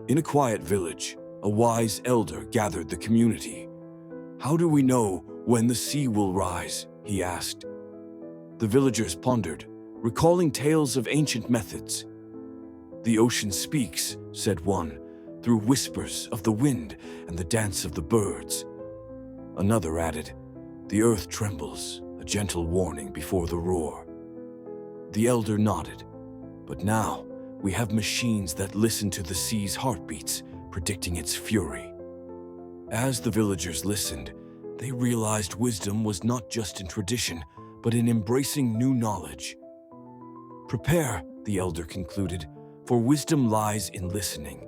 In a quiet village, a wise elder gathered the community. "How do we know when the sea will rise?" he asked. The villagers pondered, recalling tales of ancient methods. "The ocean speaks," said one, "through whispers of the wind and the dance of the birds." Another added, "The earth trembles, a gentle warning before the roar." The elder nodded. "But now we have machines that listen to the sea's heartbeats, predicting its fury." As the villagers listened, they realized wisdom was not just in tradition, but in embracing new knowledge. "Prepare," the elder concluded, "for wisdom lies in listening.